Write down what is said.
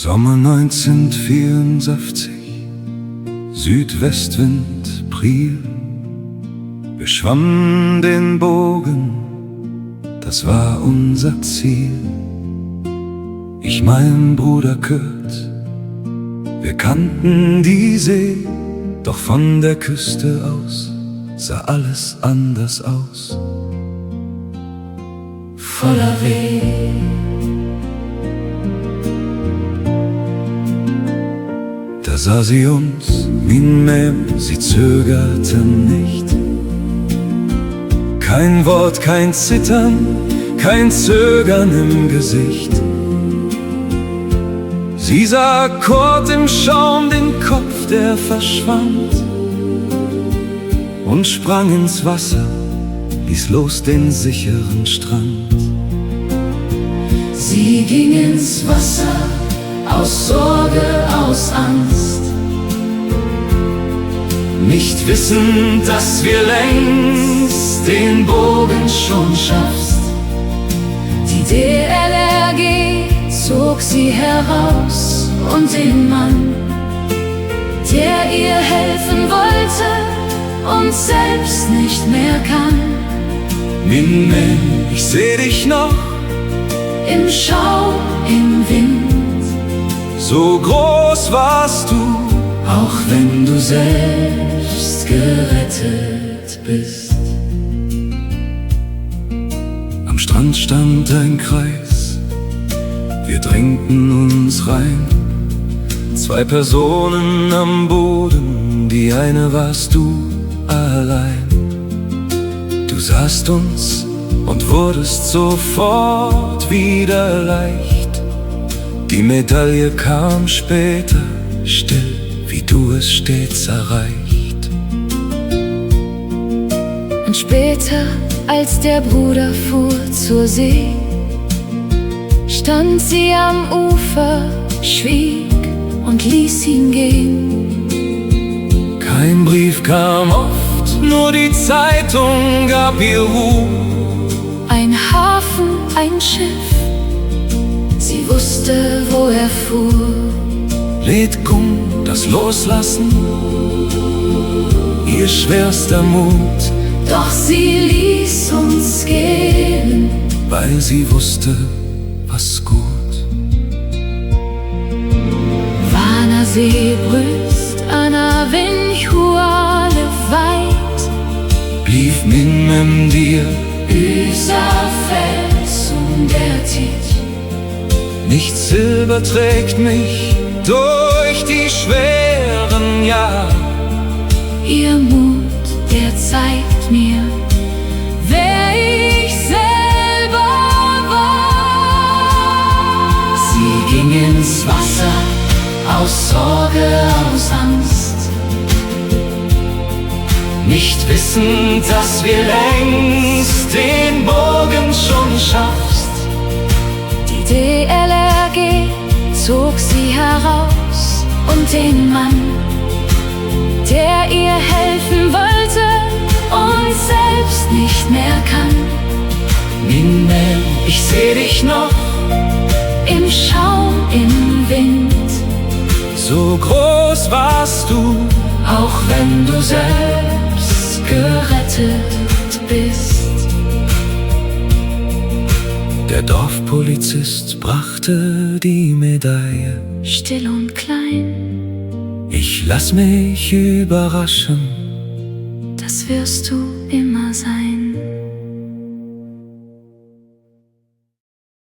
Sommer 1954, Südwestwind priel. Wir schwammen den Bogen, das war unser Ziel. Ich, mein Bruder Kurt, wir kannten die See, doch von der Küste aus sah alles anders aus. Voller Weh. Da sah sie uns, Minem, sie zögerte nicht. Kein Wort, kein Zittern, kein Zögern im Gesicht. Sie sah Kurt im Schaum, den Kopf, der verschwand, und sprang ins Wasser, ließ los den sicheren Strand. Sie ging ins Wasser, aus Sorge, aus Angst, nicht wissend, dass wir längst den Bogen schon schaffst. Die DLRG zog sie heraus und den Mann, der ihr helfen wollte und selbst nicht mehr kann. Minem, ich seh dich noch im Schaum, im Wind. So groß warst du, auch wenn du selbst gerettet bist. am Strand stand ein Kreis, wir drängten uns rein. 2 Personen am Boden, die eine warst du allein. Du sahst uns und wurdest sofort wieder leicht. Die Medaille kam später, still, wie du es stets erreicht. Und später, als der Bruder fuhr zur See, stand sie am Ufer, schwieg und ließ ihn gehen. Kein Brief kam oft, nur die Zeitung gab ihr Ruhe. Ein Hafen, ein Schiff, sie wusste, wo er fuhr. Letkum, das Loslassen, ihr schwerster Mut, Doch sie ließ uns gehen, weil sie wusste, was gut. Vana See brüst, Anna Vinhuale weit, Blieb Minem dir, Üsa Felsung der Tiet. nicht Silber trägt mich durch die schweren Jahre. Ihr Mut, der zeigt mir, wer ich selber war. Sie ging ins Wasser, aus Sorge, aus Angst, nicht wissend, dass wir längst den Bogen schon schaffst. Die DLRG zog sie heraus und den Mann, der ihr helfen wollte und selbst nicht mehr kann. Minem, Ich seh dich noch im Schaum, im Wind, so groß warst du, auch wenn du selbst gerettet bist. der Dorfpolizist brachte die Medaille. Still und klein, Ich lass mich überraschen, das wirst du immer sein.